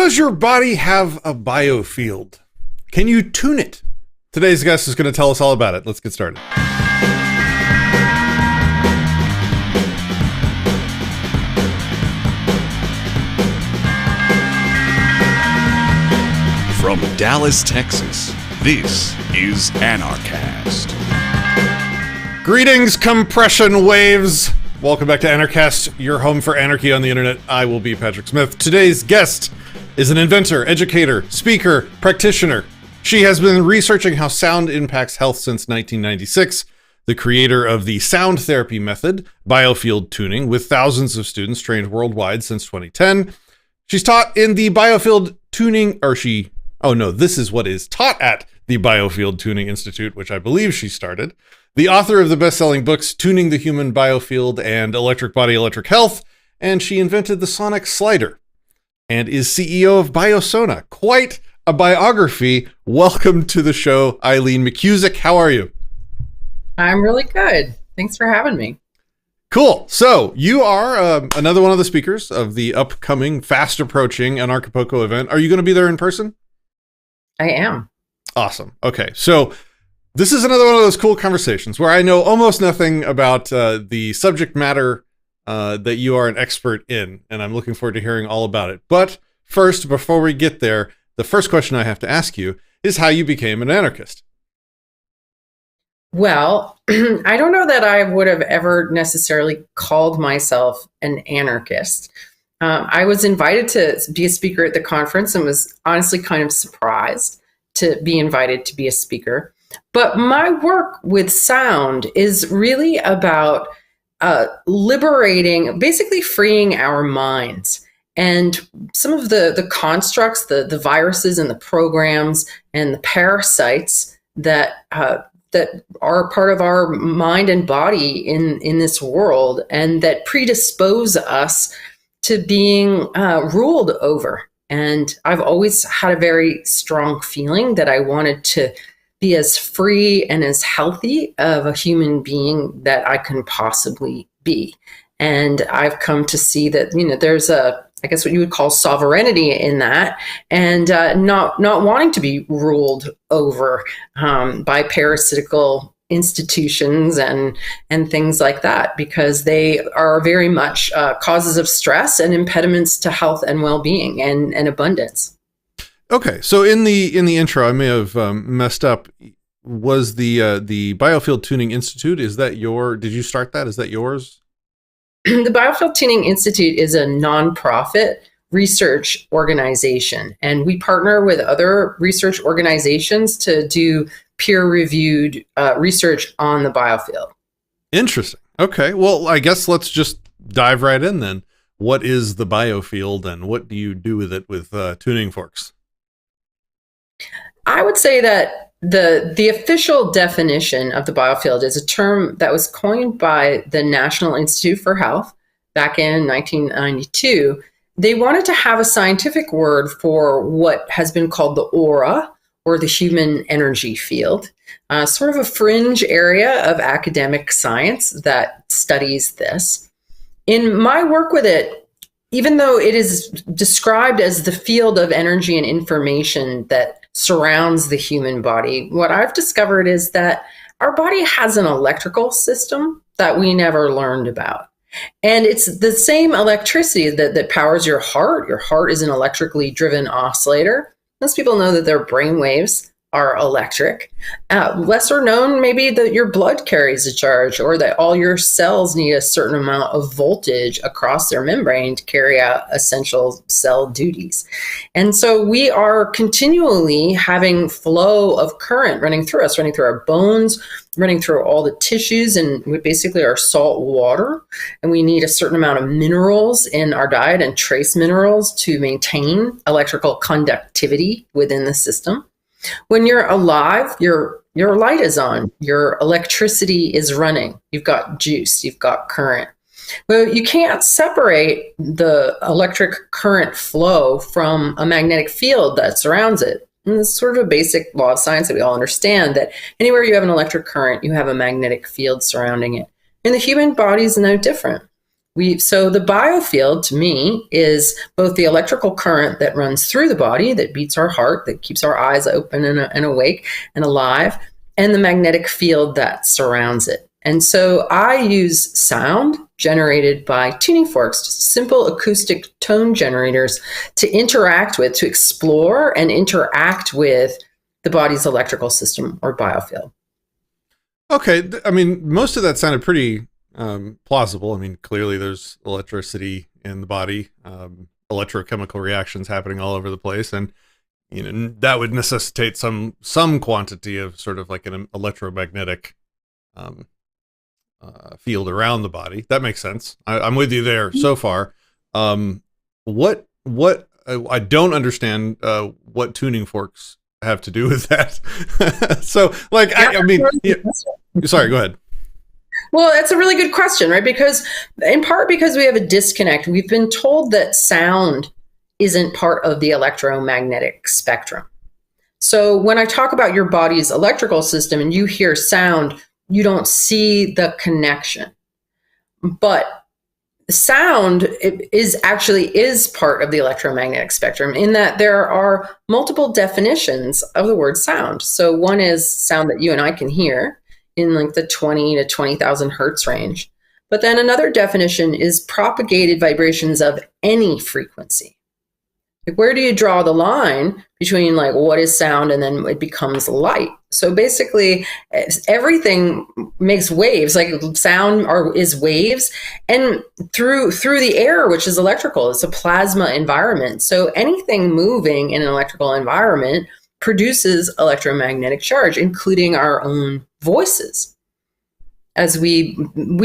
Does your body have a biofield? Can you tune it? Today's guest is going to tell us all about it. Let's get started. From Dallas, Texas, this is Anarchast. Greetings, compression waves. Welcome back to Anarchast, your home for anarchy on the internet. I will be Patrick Smith. Today's guest is an inventor, educator, speaker, practitioner. She has been researching how sound impacts health since 1996, the creator of the sound therapy method, biofield tuning, with thousands of students trained worldwide since 2010. She's taught in the biofield tuning, this is what is taught at the Biofield Tuning Institute, which I believe she started. The author of the best-selling books, Tuning the Human Biofield and Electric Body, Electric Health, and she invented the sonic slider and is CEO of Biosona. Quite a biography. Welcome to the show, Eileen McKusick. How are you? I'm really good. Thanks for having me. Cool. So you are another one of the speakers of the upcoming, fast-approaching Anarchapulco event. Are you going to be there in person? I am. Awesome. Okay. So this is another one of those cool conversations where I know almost nothing about the subject matter that you are an expert in, and I'm looking forward to hearing all about it. But first, before we get there, the first question I have to ask you is how you became an anarchist. Well, I don't know that I would have ever necessarily called myself an anarchist. I was invited to be a speaker at the conference and was honestly kind of surprised to be invited to be a speaker. But my work with sound is really about liberating, basically freeing our minds. And some of the constructs, the viruses and the programs and the parasites that are part of our mind and body in this world, and that predispose us to being ruled over. And I've always had a very strong feeling that I wanted to be as free and as healthy of a human being that I can possibly be. And I've come to see that, there's I guess what you would call sovereignty in that, and not wanting to be ruled over by parasitical institutions and things like that, because they are very much causes of stress and impediments to health and well-being and abundance. Okay, so in the intro, I may have messed up. Was the Biofield Tuning Institute? Did you start that? Is that yours? The Biofield Tuning Institute is a nonprofit research organization, and we partner with other research organizations to do peer-reviewed research on the biofield. Interesting. Okay, well, I guess let's just dive right in then. What is the biofield, and what do you do with it with tuning forks? I would say that the official definition of the biofield is a term that was coined by the National Institute for Health back in 1992. They wanted to have a scientific word for what has been called the aura, or the human energy field, sort of a fringe area of academic science that studies this. In my work with it, even though it is described as the field of energy and information that surrounds the human body, what I've discovered is that our body has an electrical system that we never learned about. And it's the same electricity that powers your heart. Your heart is an electrically driven oscillator. Most people know that their brain waves are electric. Lesser known, maybe that your blood carries a charge, or that all your cells need a certain amount of voltage across their membrane to carry out essential cell duties. And so we are continually having flow of current running through us, running through our bones, running through all the tissues, and we basically are salt water. And we need a certain amount of minerals in our diet and trace minerals to maintain electrical conductivity within the system. When you're alive, your light is on, your electricity is running, you've got juice, you've got current. But you can't separate the electric current flow from a magnetic field that surrounds it. And it's sort of a basic law of science that we all understand, that anywhere you have an electric current, you have a magnetic field surrounding it. And the human body is no different. So the biofield to me is both the electrical current that runs through the body, that beats our heart, that keeps our eyes open and awake and alive, and the magnetic field that surrounds it. And so I use sound generated by tuning forks, just simple acoustic tone generators, to interact with, to explore and interact with the body's electrical system or biofield. Okay. I mean, most of that sounded pretty plausible. I mean, clearly there's electricity in the body, electrochemical reactions happening all over the place. And, that would necessitate some quantity of sort of like an electromagnetic field around the body. That makes sense. I'm with you there so far. What I don't understand what tuning forks have to do with that. So, like, I mean, sorry, go ahead. Well, that's a really good question, right? Because in part because we have a disconnect, we've been told that sound isn't part of the electromagnetic spectrum. So when I talk about your body's electrical system and you hear sound, you don't see the connection. But sound is part of the electromagnetic spectrum in that there are multiple definitions of the word sound. So one is sound that you and I can hear in like the 20 to 20,000 hertz range. But then another definition is propagated vibrations of any frequency. Like, where do you draw the line between like what is sound and then it becomes light? So basically everything makes waves, like sound is waves, and through the air, which is electrical, it's a plasma environment. So anything moving in an electrical environment produces electromagnetic charge, including our own voices. As we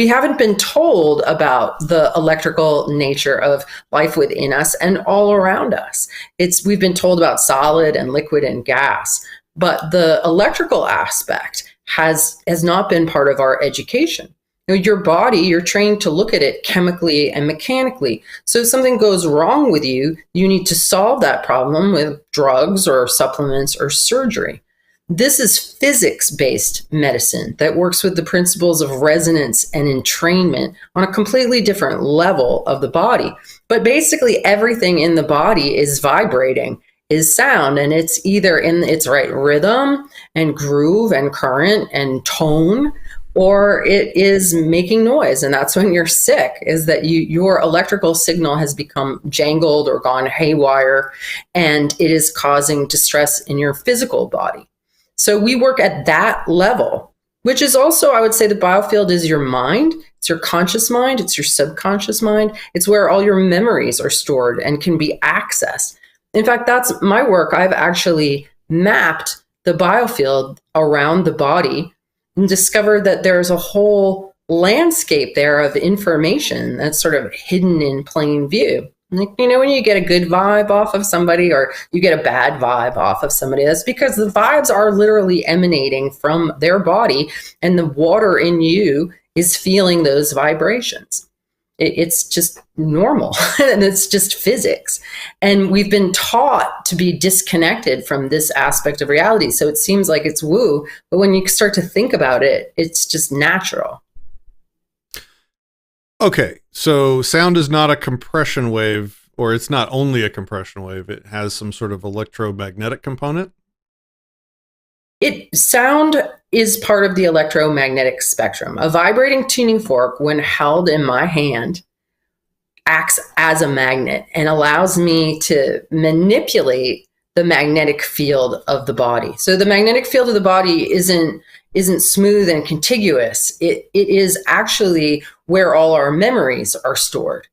haven't been told about the electrical nature of life within us and all around us. We've been told about solid and liquid and gas, but the electrical aspect has not been part of our education. Your body, you're trained to look at it chemically and mechanically. So if something goes wrong with you, you need to solve that problem with drugs or supplements or surgery. This is physics-based medicine that works with the principles of resonance and entrainment on a completely different level of the body. But basically everything in the body is vibrating, is sound, and it's either in its right rhythm and groove and current and tone, or it is making noise. And that's when you're sick, is that your electrical signal has become jangled or gone haywire, and it is causing distress in your physical body. So we work at that level, which is also, I would say, the biofield is your mind. It's your conscious mind. It's your subconscious mind. It's where all your memories are stored and can be accessed. In fact, that's my work. I've actually mapped the biofield around the body and discovered that there's a whole landscape there of information that's sort of hidden in plain view. Like, when you get a good vibe off of somebody or you get a bad vibe off of somebody, that's because the vibes are literally emanating from their body and the water in you is feeling those vibrations. It's just normal and it's just physics. And we've been taught to be disconnected from this aspect of reality. So it seems like it's woo, but when you start to think about it, it's just natural. Okay, so sound is not a compression wave, or it's not only a compression wave. It has some sort of electromagnetic component. Sound is part of the electromagnetic spectrum. A vibrating tuning fork, when held in my hand, acts as a magnet and allows me to manipulate the magnetic field of the body. So the magnetic field of the body isn't smooth and contiguous. It is actually where all our memories are stored.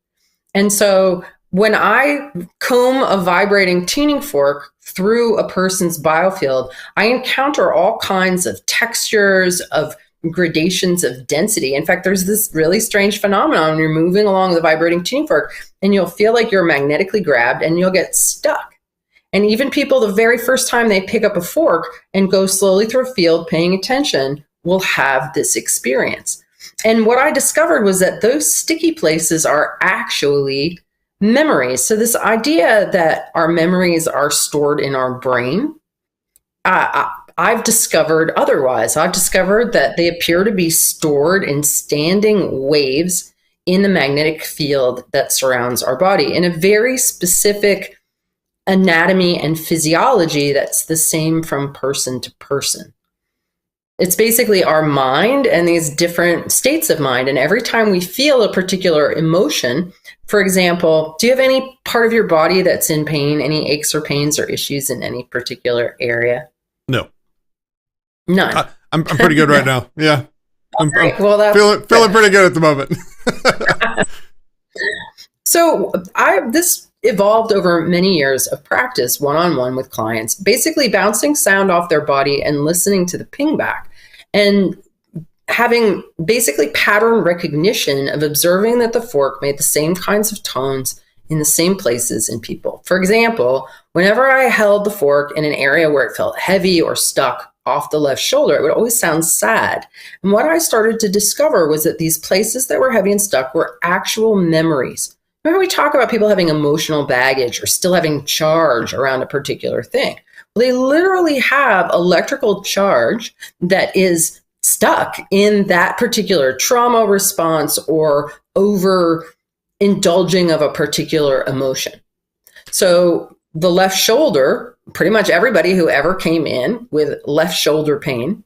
And so when I comb a vibrating tuning fork through a person's biofield, I encounter all kinds of textures, of gradations of density. In fact, there's this really strange phenomenon when you're moving along the vibrating tuning fork and you'll feel like you're magnetically grabbed and you'll get stuck. And even people, the very first time they pick up a fork and go slowly through a field paying attention, will have this experience. And what I discovered was that those sticky places are actually memories. So this idea that our memories are stored in our brain, I've discovered otherwise. I've discovered that they appear to be stored in standing waves in the magnetic field that surrounds our body in a very specific anatomy and physiology that's the same from person to person. It's basically our mind and these different states of mind. And every time we feel a particular emotion, for example, do you have any part of your body that's in pain, any aches or pains or issues in any particular area? No. None. I'm pretty good right now. Yeah. I'm Well, feeling pretty good at the moment. So this evolved over many years of practice one-on-one with clients, basically bouncing sound off their body and listening to the ping back and having basically pattern recognition of observing that the fork made the same kinds of tones in the same places in people. For example, whenever I held the fork in an area where it felt heavy or stuck off the left shoulder, it would always sound sad. And what I started to discover was that these places that were heavy and stuck were actual memories. Remember, we talk about people having emotional baggage or still having charge around a particular thing. Well, they literally have electrical charge that is stuck in that particular trauma response or over indulging of a particular emotion. So the left shoulder, pretty much everybody who ever came in with left shoulder pain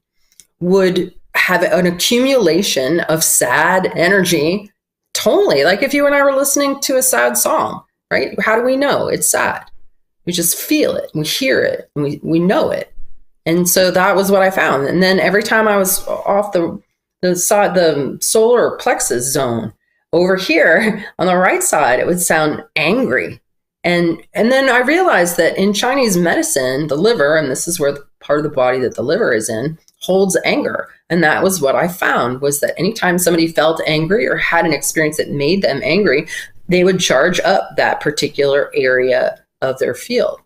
would have an accumulation of sad energy tonally, like if you and I were listening to a sad song, right? How do we know it's sad? We just feel it, we hear it, and we know it. And so that was what I found. And then every time I was off the side, the solar plexus zone over here on the right side, it would sound angry. And then I realized that in Chinese medicine, the liver, and this is where the part of the body that the liver is in, holds anger. And that was what I found, was that anytime somebody felt angry or had an experience that made them angry, they would charge up that particular area of their field.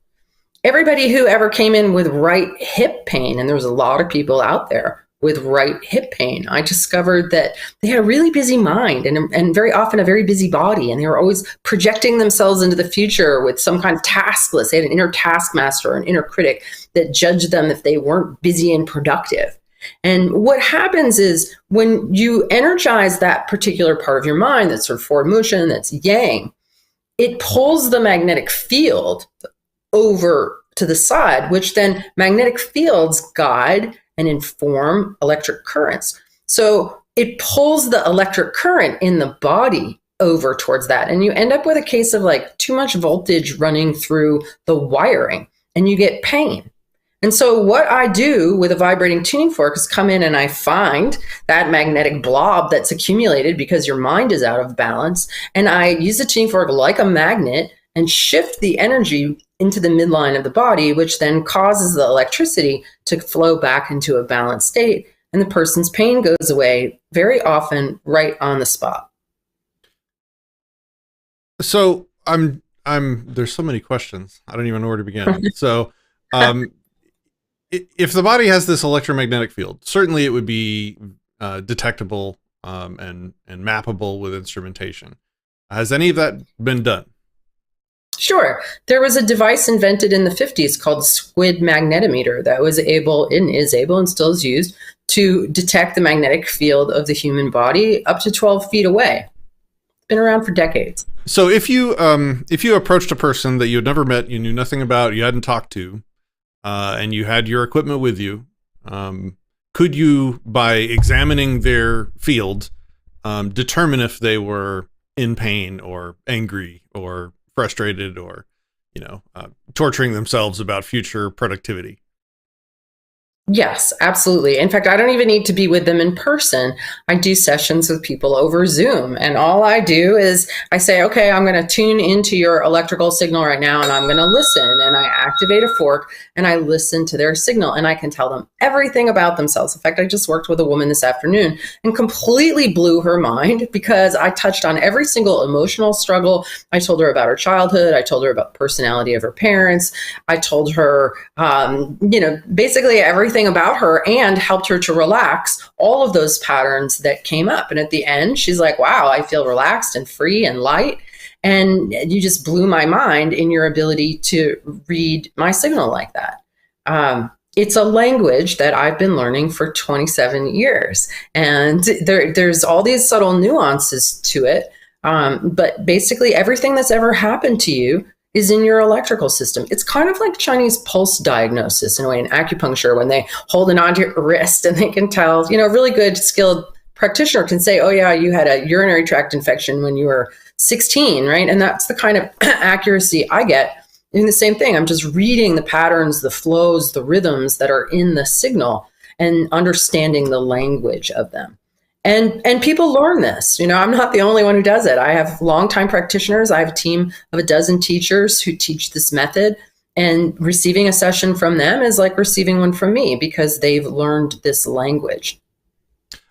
Everybody who ever came in with right hip pain, and there was a lot of people out there with right hip pain, I discovered that they had a really busy mind and very often a very busy body. And they were always projecting themselves into the future with some kind of task list. They had an inner taskmaster or an inner critic that judged them if they weren't busy and productive. And what happens is when you energize that particular part of your mind, that's sort of forward motion, that's yang, it pulls the magnetic field over to the side, which then magnetic fields guide and inform electric currents. So it pulls the electric current in the body over towards that. And you end up with a case of like too much voltage running through the wiring and you get pain. And so what I do with a vibrating tuning fork is come in and I find that magnetic blob that's accumulated because your mind is out of balance. And I use the tuning fork like a magnet and shift the energy into the midline of the body, which then causes the electricity to flow back into a balanced state. And the person's pain goes away very often right on the spot. So there's so many questions. I don't even know where to begin. So, if the body has this electromagnetic field, certainly it would be detectable and mappable with instrumentation. Has any of that been done? Sure. There was a device invented in the 50s called the squid magnetometer that was able and still is used to detect the magnetic field of the human body up to 12 feet away. It's been around for decades. So if you approached a person that you had never met, you knew nothing about, you hadn't talked to, and you had your equipment with you, could you, by examining their field, determine if they were in pain or angry or frustrated or, torturing themselves about future productivity? Yes, absolutely. In fact, I don't even need to be with them in person. I do sessions with people over Zoom. And all I do is I say, okay, I'm going to tune into your electrical signal right now and I'm going to listen. And I activate a fork and I listen to their signal and I can tell them everything about themselves. In fact, I just worked with a woman this afternoon and completely blew her mind because I touched on every single emotional struggle. I told her about her childhood. I told her about the personality of her parents. I told her, basically everything about her and helped her to relax all of those patterns that came up. And at the end, she's like, wow, I feel relaxed and free and light. And you just blew my mind in your ability to read my signal like that. it's a language that I've been learning for 27 years. And there's all these subtle nuances to it. But basically, everything that's ever happened to you is in your electrical system. It's kind of like Chinese pulse diagnosis in a way, in acupuncture, when they hold it onto your wrist and they can tell, a really good skilled practitioner can say, oh yeah, you had a urinary tract infection when you were 16, right? And that's the kind of accuracy I get. Doing the same thing. I'm just reading the patterns, the flows, the rhythms that are in the signal and understanding the language of them. And people learn this. I'm not the only one who does it. I have longtime practitioners. I have a team of a dozen teachers who teach this method, and receiving a session from them is like receiving one from me because they've learned this language.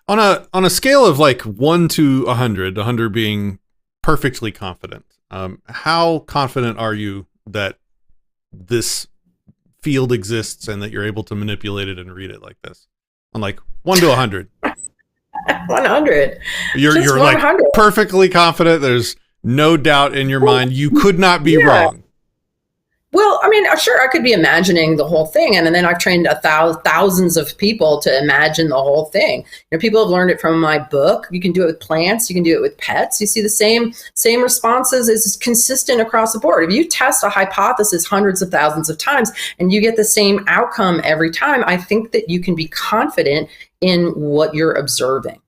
On a scale of like 1 to 100, 100 being perfectly confident, how confident are you that this field exists and that you're able to manipulate it and read it like this? On like 1 to 100. 100. You're 100. Like perfectly confident. There's no doubt in your mind. You could not be wrong. Well, I mean, sure, I could be imagining the whole thing. And then I've trained thousands of people to imagine the whole thing. People have learned it from my book. You can do it with plants. You can do it with pets. You see the same responses is consistent across the board. If you test a hypothesis hundreds of thousands of times and you get the same outcome every time, I think that you can be confident in what you're observing.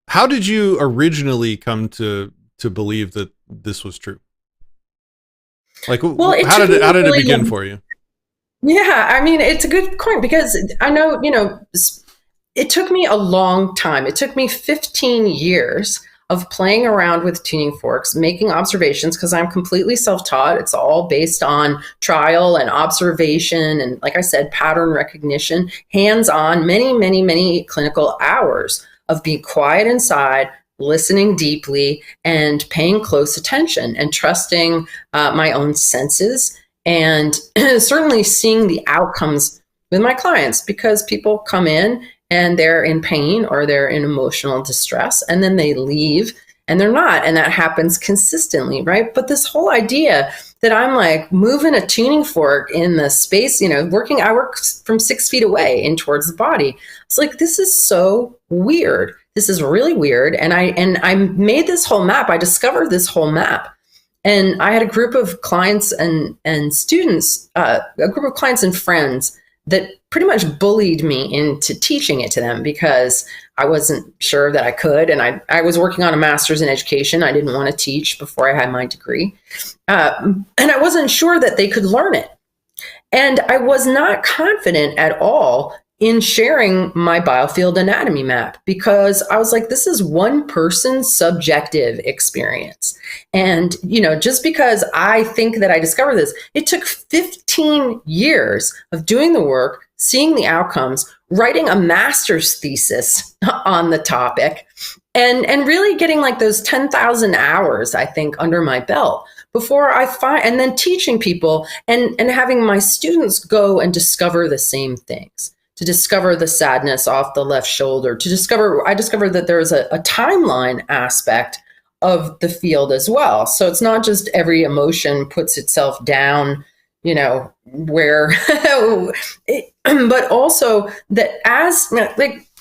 How did you originally come to believe that this was true? Like, well, how did it begin for you? Yeah, I mean, it's a good point because I know, it took me a long time. It took me 15 years of playing around with tuning forks, making observations, because I'm completely self-taught. It's all based on trial and observation. And like I said, pattern recognition, hands-on, many, many, many clinical hours of being quiet inside, listening deeply and paying close attention and trusting my own senses, and certainly seeing the outcomes with my clients, because people come in and they're in pain or they're in emotional distress and then they leave and they're not. And that happens consistently, right? But this whole idea that I'm like moving a tuning fork in the space, I work from 6 feet away in towards the body. It's like, this is so weird. This is really weird. And I made this whole map. I discovered this whole map. And I had a group of clients and students, a group of clients and friends that pretty much bullied me into teaching it to them because I wasn't sure that I could. And I was working on a master's in education. I didn't want to teach before I had my degree. And I wasn't sure that they could learn it. And I was not confident at all in sharing my biofield anatomy map because I was like, this is one person's subjective experience. And, just because I think that I discovered this, it took 15 years of doing the work, seeing the outcomes, writing a master's thesis on the topic, and really getting like those 10,000 hours, I think, under my belt before and then teaching people and having my students go and discover the same things. To discover the sadness off the left shoulder, I discovered that there is a timeline aspect of the field as well. So it's not just every emotion puts itself down, where, but also that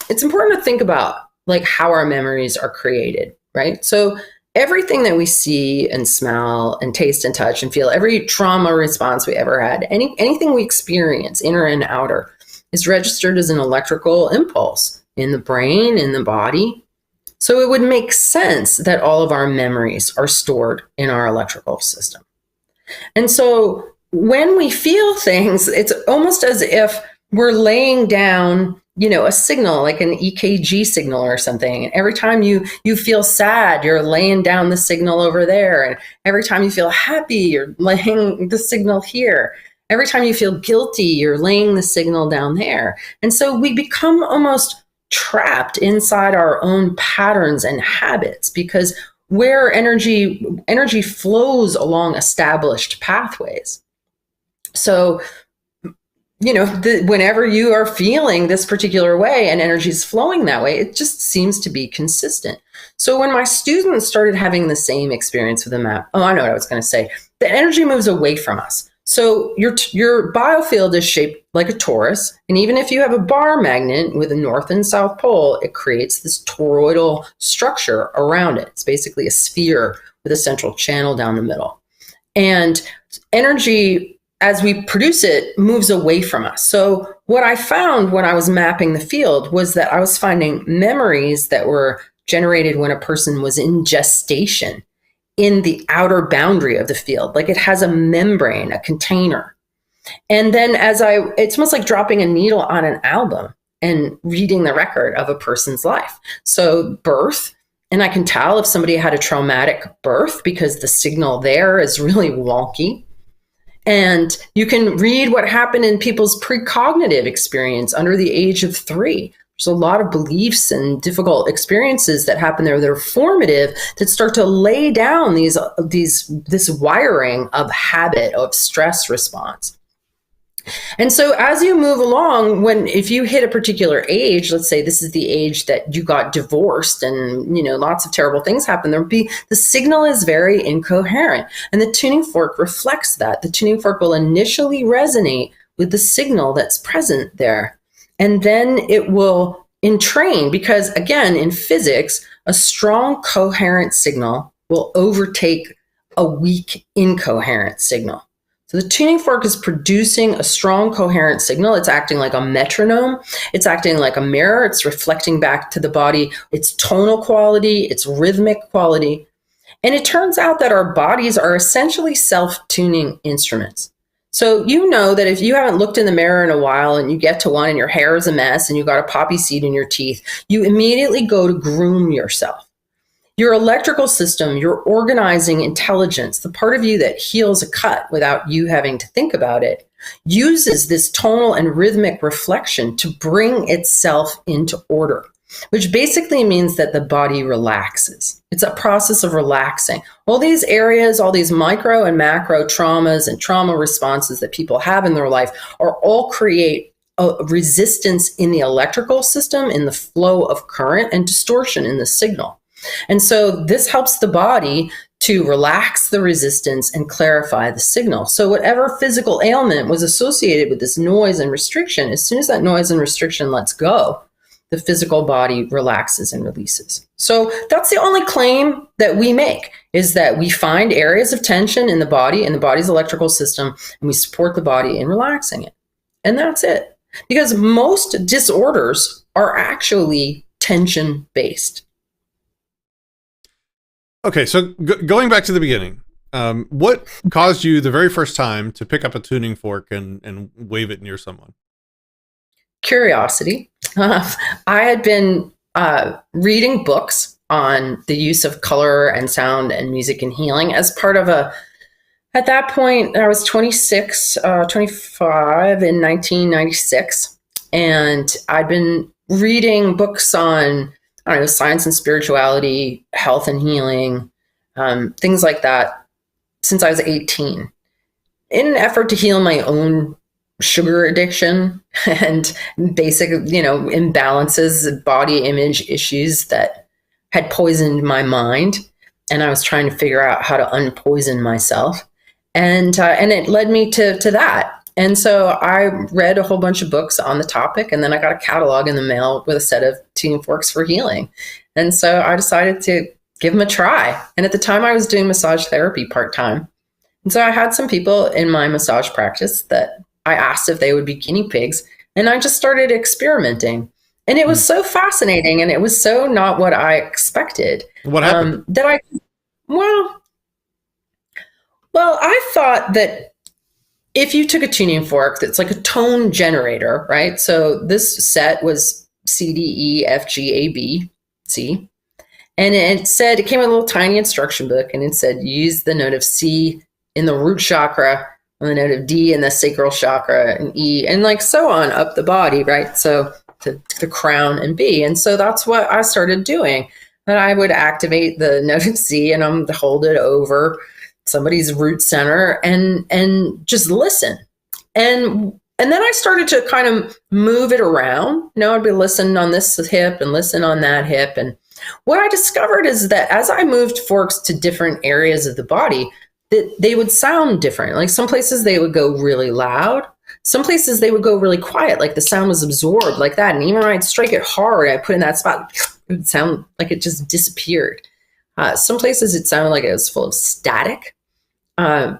it's important to think about like how our memories are created, right? So everything that we see and smell and taste and touch and feel, every trauma response we ever had, anything we experience, inner and outer, is registered as an electrical impulse in the brain, in the body. So it would make sense that all of our memories are stored in our electrical system. And so when we feel things, it's almost as if we're laying down, a signal, like an EKG signal or something. And every time you feel sad, you're laying down the signal over there. And every time you feel happy, you're laying the signal here. Every time you feel guilty, you're laying the signal down there. And so we become almost trapped inside our own patterns and habits because where energy flows along established pathways. So, whenever you are feeling this particular way and energy is flowing that way, it just seems to be consistent. So when my students started having the same experience with the map, I know what I was going to say. The energy moves away from us. So your biofield is shaped like a torus. And even if you have a bar magnet with a north and south pole, it creates this toroidal structure around it. It's basically a sphere with a central channel down the middle. And energy, as we produce it, moves away from us. So what I found when I was mapping the field was that I was finding memories that were generated when a person was in gestation in the outer boundary of the field. Like it has a membrane, a container. And then it's almost like dropping a needle on an album and reading the record of a person's life. So birth, and I can tell if somebody had a traumatic birth because the signal there is really wonky. And you can read what happened in people's precognitive experience under the age of 3. There's a lot of beliefs and difficult experiences that happen there that are formative, that start to lay down this wiring of habit, of stress response. And so as you move along, if you hit a particular age, let's say this is the age that you got divorced and, lots of terrible things happen, the signal is very incoherent. And the tuning fork reflects that. The tuning fork will initially resonate with the signal that's present there. And then it will entrain, because again, in physics, a strong coherent signal will overtake a weak incoherent signal. So the tuning fork is producing a strong coherent signal. It's acting like a metronome. It's acting like a mirror. It's reflecting back to the body its tonal quality, its rhythmic quality. And it turns out that our bodies are essentially self-tuning instruments. So you know that if you haven't looked in the mirror in a while and you get to one and your hair is a mess and you got a poppy seed in your teeth, you immediately go to groom yourself. Your electrical system, your organizing intelligence, the part of you that heals a cut without you having to think about it, uses this tonal and rhythmic reflection to bring itself into order, which basically means that the body relaxes. It's a process of relaxing. All these areas, all these micro and macro traumas and trauma responses that people have in their life are all create a resistance in the electrical system, in the flow of current, and distortion in the signal. And so this helps the body to relax the resistance and clarify the signal. So whatever physical ailment was associated with this noise and restriction, as soon as that noise and restriction lets go, the physical body relaxes and releases. So that's the only claim that we make, is that we find areas of tension in the body, in the body's electrical system, and we support the body in relaxing it. And that's it. Because most disorders are actually tension-based. Okay, so going back to the beginning, what caused you the very first time to pick up a tuning fork and wave it near someone? Curiosity. I had been reading books on the use of color and sound and music and healing as part of at that point, I was 25 in 1996. And I'd been reading books on science and spirituality, health and healing, things like that since I was 18, in an effort to heal my own sugar addiction and basic, imbalances, body image issues that had poisoned my mind. And I was trying to figure out how to unpoison myself. And it led me to that. And so I read a whole bunch of books on the topic, and then I got a catalog in the mail with a set of tuning forks for healing. And so I decided to give them a try. And at the time I was doing massage therapy part-time. And so I had some people in my massage practice that I asked if they would be guinea pigs, and I just started experimenting. And it was so fascinating, and it was so not what I expected. What happened? Well, I thought that if you took a tuning fork that's like a tone generator, right? So this set was C, D, E, F, G, A, B, C. And it came with a little tiny instruction book, and it said, use the note of C in the root chakra, and the note of D in the sacral chakra, and E, and like so on up the body, right? So to the crown and B. And so that's what I started doing. And I would activate the note of C, and I'm to hold it over somebody's root center and just listen. And then I started to kind of move it around. I'd be listening on this hip and listen on that hip. And what I discovered is that as I moved forks to different areas of the body, that they would sound different. Like some places they would go really loud. Some places they would go really quiet, like the sound was absorbed like that. And even when I'd strike it hard, I put in that spot, it would sound like it just disappeared. Some places it sounded like it was full of static. And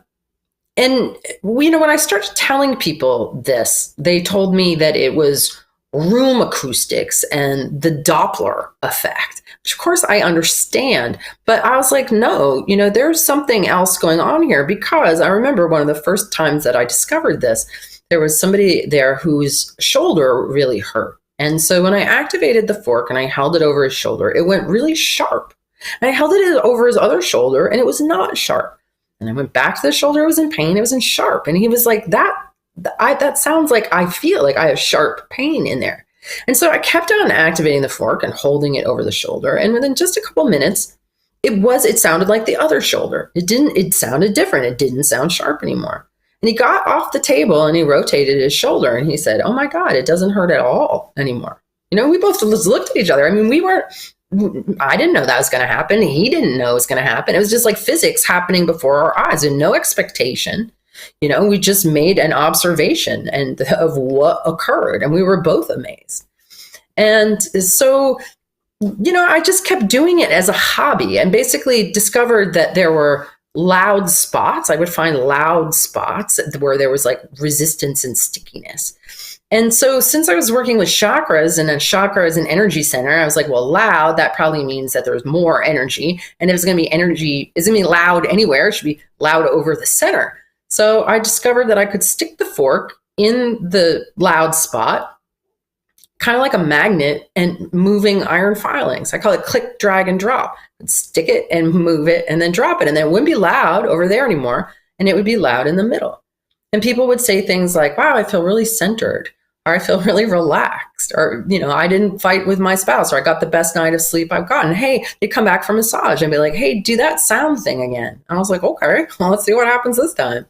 when I started telling people this, they told me that it was room acoustics and the Doppler effect, which of course I understand, but I was like, no, there's something else going on here, because I remember one of the first times that I discovered this, there was somebody there whose shoulder really hurt. And so when I activated the fork and I held it over his shoulder, it went really sharp. And I held it over his other shoulder and it was not sharp. And I went back to the shoulder, it was in pain, it wasn't sharp. And he was like, that sounds like I feel like I have sharp pain in there. And so I kept on activating the fork and holding it over the shoulder. And within just a couple minutes, it sounded like the other shoulder. It sounded different. It didn't sound sharp anymore. And he got off the table and he rotated his shoulder and he said, oh my God, it doesn't hurt at all anymore. We both looked at each other. I mean, I didn't know that was going to happen. He didn't know it was going to happen. It was just like physics happening before our eyes and no expectation. We just made an observation of what occurred and we were both amazed. And so, I just kept doing it as a hobby and basically discovered that there were loud spots. I would find loud spots where there was like resistance and stickiness. And so since I was working with chakras and a chakra is an energy center, I was like, well, loud, that probably means that there's more energy. And if it's going to be energy, is it going to be loud anywhere? It should be loud over the center. So I discovered that I could stick the fork in the loud spot, kind of like a magnet, and moving iron filings. I call it click, drag, and drop. I'd stick it and move it and then drop it. And then it wouldn't be loud over there anymore. And it would be loud in the middle. And people would say things like, wow, I feel really centered, or I feel really relaxed, or, I didn't fight with my spouse, or I got the best night of sleep I've gotten. Hey, they come back from massage and be like, hey, do that sound thing again. And I was like, okay, well, let's see what happens this time.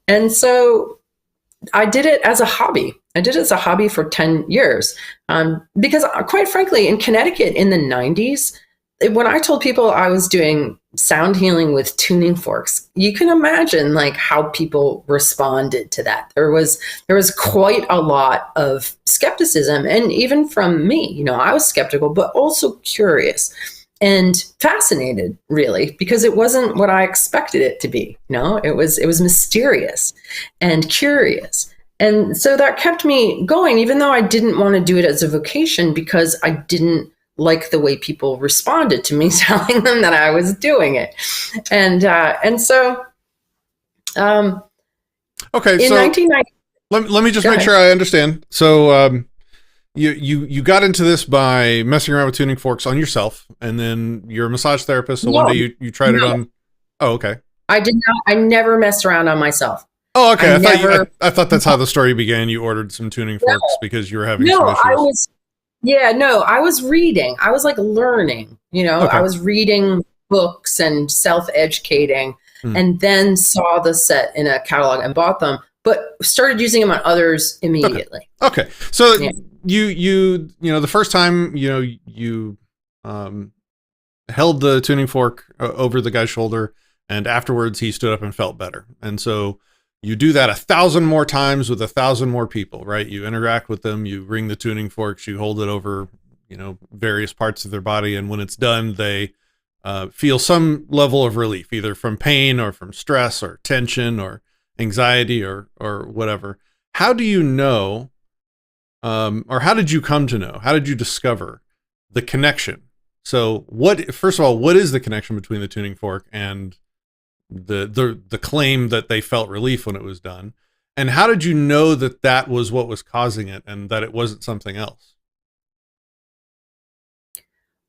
And so I did it as a hobby. I did it as a hobby for 10 years. Because quite frankly, in Connecticut in the 90s, when I told people I was doing sound healing with tuning forks, you can imagine like how people responded to that. There was quite a lot of skepticism, and even from me, I was skeptical, but also curious and fascinated, really, because it wasn't what I expected it to be. It was mysterious and curious. And so that kept me going, even though I didn't want to do it as a vocation, because I didn't like the way people responded to me telling them that I was doing it. And so okay, in so 1990, let me just make sure I understand. So you got into this by messing around with tuning forks on yourself, and then you're a massage therapist, so one day you tried it on. Oh, okay. I did not. I never messed around on myself. Oh, okay. I thought that's how the story began. You ordered some tuning forks because you were having some issues. I was reading. I was like learning, okay. I was reading books and self-educating, and then saw the set in a catalog and bought them, but started using them on others immediately. Okay. So you the first time, you held the tuning fork over the guy's shoulder, and afterwards he stood up and felt better. And so you do that 1,000 more times with 1,000 more people, right? You interact with them, you ring the tuning forks, you hold it over, various parts of their body. And when it's done, they feel some level of relief, either from pain or from stress or tension or anxiety or whatever. How do you know, or how did you come to know? How did you discover the connection? So first of all, what is the connection between the tuning fork and the claim that they felt relief when it was done? And how did you know that was what was causing it and that it wasn't something else?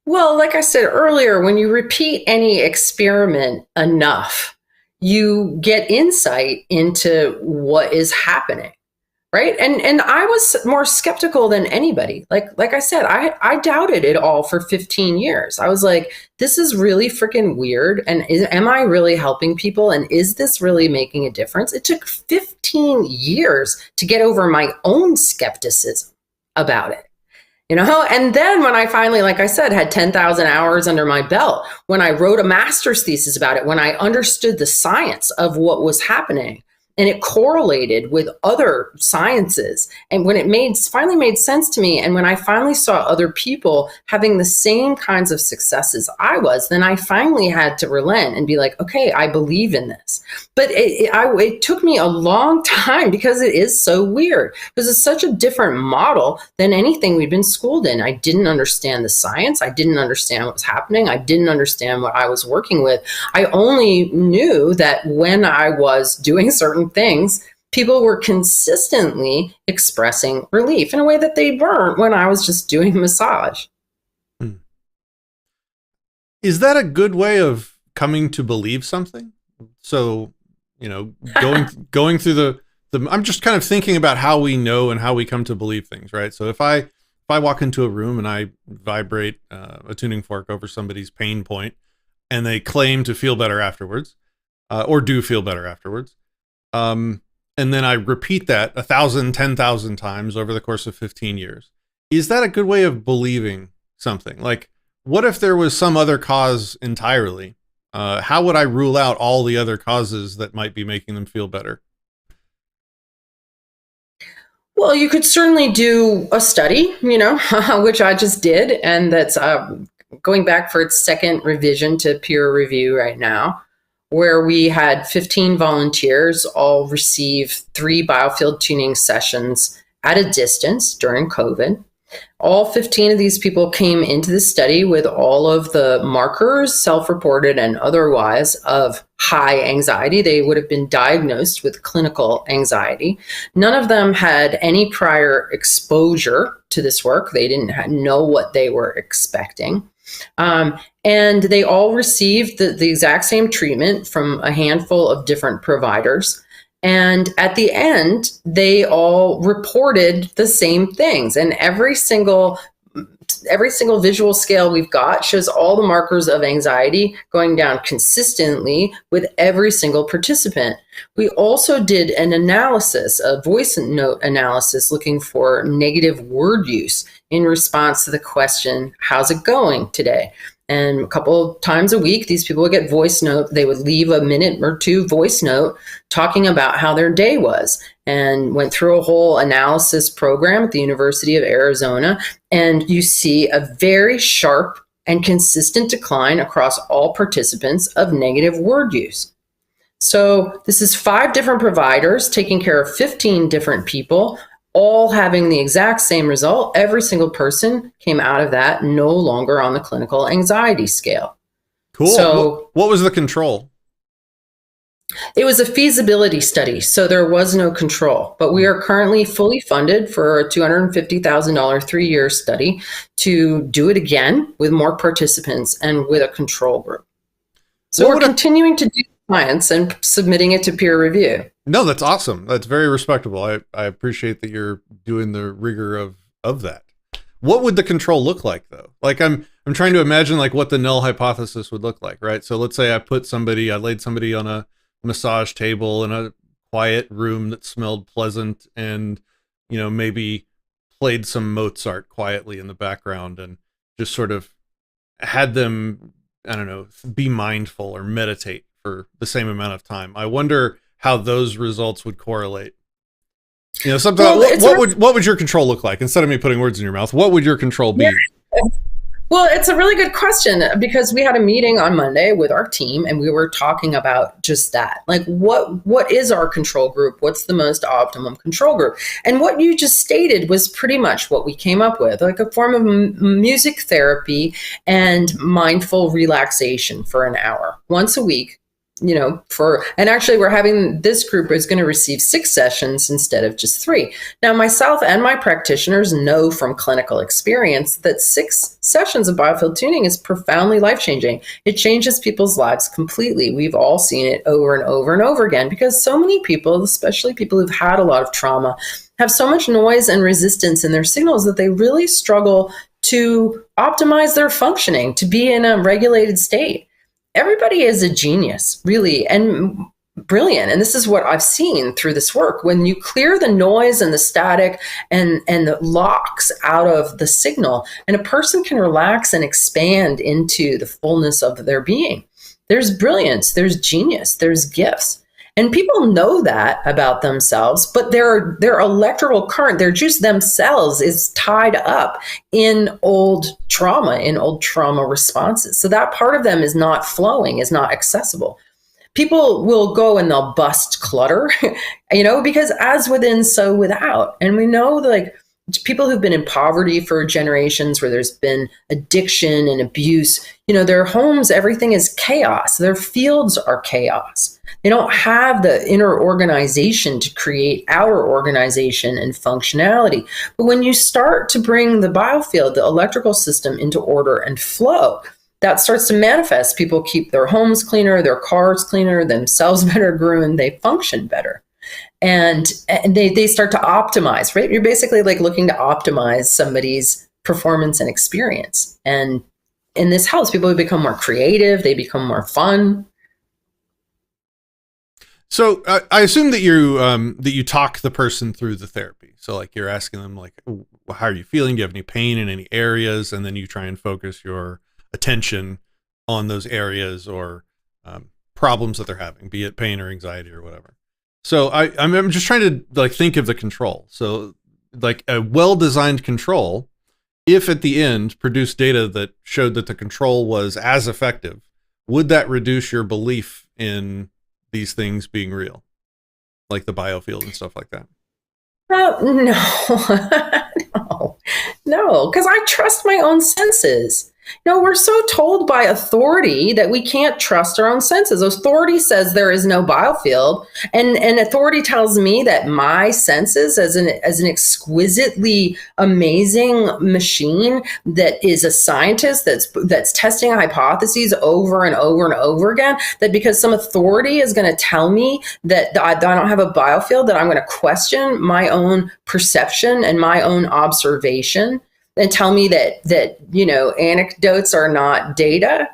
Well, like I said earlier, when you repeat any experiment enough, you get insight into what is happening, right? And I was more skeptical than anybody. Like I said, I doubted it all for 15 years. I was like, this is really freaking weird. And am I really helping people? And is this really making a difference? It took 15 years to get over my own skepticism about it. And then when I finally, like I said, had 10,000 hours under my belt, when I wrote a master's thesis about it, when I understood the science of what was happening, and it correlated with other sciences. And when it finally made sense to me, and when I finally saw other people having the same kinds of successes I was, then I finally had to relent and be like, okay, I believe in this. But it took me a long time because it is so weird, because it's such a different model than anything we've been schooled in. I didn't understand the science. I didn't understand what was happening. I didn't understand what I was working with. I only knew that when I was doing certain things, people were consistently expressing relief in a way that they weren't when I was just doing massage. Is that a good way of coming to believe something? So, going through the I'm just kind of thinking about how we know and how we come to believe things, right? So if I walk into a room and I vibrate a tuning fork over somebody's pain point, and they claim to feel better afterwards, or do feel better afterwards, and then I repeat that 1,000, 10,000 times over the course of 15 years. Is that a good way of believing something? Like, what if there was some other cause entirely? How would I rule out all the other causes that might be making them feel better? Well, you could certainly do a study, which I just did, and that's going back for its second revision to peer review right now, where we had 15 volunteers all receive 3 biofield tuning sessions at a distance during COVID. All 15 of these people came into the study with all of the markers, self-reported and otherwise, of high anxiety. They would have been diagnosed with clinical anxiety. None of them had any prior exposure to this work. They didn't know what they were expecting. And they all received the exact same treatment from a handful of different providers. And at the end, they all reported the same things. And every single visual scale we've got shows all the markers of anxiety going down consistently with every single participant. We also did an analysis, a voice note analysis, looking for negative word use in response to the question, how's it going today? And a couple of times a week, these people would get voice note. They would leave a minute or two voice note talking about how their day was, and went through a whole analysis program at the University of Arizona. And you see a very sharp and consistent decline across all participants of negative word use. So this is 5 different providers taking care of 15 different people, all having the exact same result. Every single person came out of that no longer on the clinical anxiety scale. Cool. So what was the control? It was a feasibility study, so there was no control. But we are currently fully funded for a $250,000 3-year study to do it again with more participants and with a control group. So we're continuing to do science and submitting it to peer review. No, that's awesome. That's very respectable. I appreciate that you're doing the rigor of that. What would the control look like, though? Like, I'm trying to imagine like what the null hypothesis would look like, right? So let's say I laid somebody on a massage table in a quiet room that smelled pleasant, and maybe played some Mozart quietly in the background, and just sort of had them, I don't know, be mindful or meditate for the same amount of time. I wonder how those results would correlate. Something. Well, what would your control look like? Instead of me putting words in your mouth, what would your control be? Yeah. Well, it's a really good question, because we had a meeting on Monday with our team, and we were talking about just that. Like, what is our control group? What's the most optimum control group? And what you just stated was pretty much what we came up with, like a form of music therapy and mindful relaxation for an hour once a week. And actually we're having, this group is going to receive 6 sessions instead of just 3. Now, myself and my practitioners know from clinical experience that 6 sessions of biofield tuning is profoundly life-changing. It changes people's lives completely. We've all seen it over and over and over again, because so many people, especially people who've had a lot of trauma, have so much noise and resistance in their signals that they really struggle to optimize their functioning, to be in a regulated state. Everybody is a genius, really. And brilliant. And this is what I've seen through this work. When you clear the noise and the static and the locks out of the signal, and a person can relax and expand into the fullness of their being, there's brilliance, there's genius, there's gifts. And people know that about themselves, but their electrical current, their juice themselves is tied up in old trauma responses. So that part of them is not flowing, is not accessible. People will go and they'll bust clutter, because as within, so without. And we know like people who've been in poverty for generations, where there's been addiction and abuse, their homes, everything is chaos. Their fields are chaos. They don't have the inner organization to create outer organization and functionality. But when you start to bring the biofield, the electrical system, into order and flow, that starts to manifest. People keep their homes cleaner, their cars cleaner, themselves better groomed, they function better. And they start to optimize, right? You're basically like looking to optimize somebody's performance and experience. And in this house, people become more creative, they become more fun. So I assume that you talk the person through the therapy. So like you're asking them like, how are you feeling? Do you have any pain in any areas? And then you try and focus your attention on those areas or problems that they're having, be it pain or anxiety or whatever. So I'm just trying to like think of the control. So like a well-designed control, if at the end produced data that showed that the control was as effective, would that reduce your belief in these things being real, like the biofield and stuff like that? No, because I trust my own senses. We're so told by authority that we can't trust our own senses. Authority says there is no biofield, and authority tells me that my senses, as an exquisitely amazing machine that is a scientist that's testing hypotheses over and over and over again, that because some authority is going to tell me that I don't have a biofield, that I'm going to question my own perception and my own observation, and tell me that anecdotes are not data.